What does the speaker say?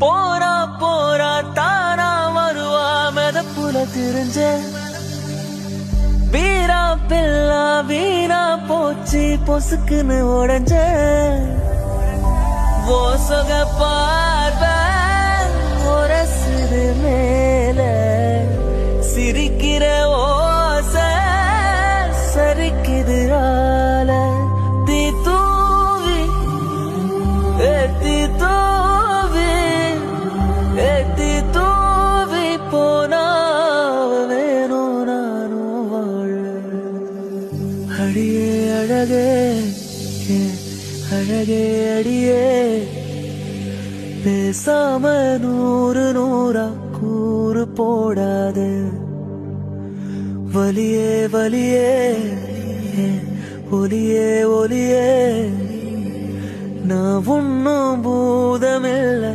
போரா போரா தானா வருவா மெதப்புல திரிஞ்ச வீரா பில்லா வீணா போச்சு பொசுக்குன்னு உடஞ்ச ஓசக பார்வை ஒரசுது மேல சிரிக்கிற ஓச சரிக்குது ஆல தீ தூவி ஏத்தி தூவி ஏத்தி தூவி போனா வேணும் நானும் வாழ அடியே அழகே அழகே அடியே பேசாம நூறு நூறா கூறு போடாத வலியே வலியே ஒலியே ஒலியே நான் ஒன்னும் பூதமில்லை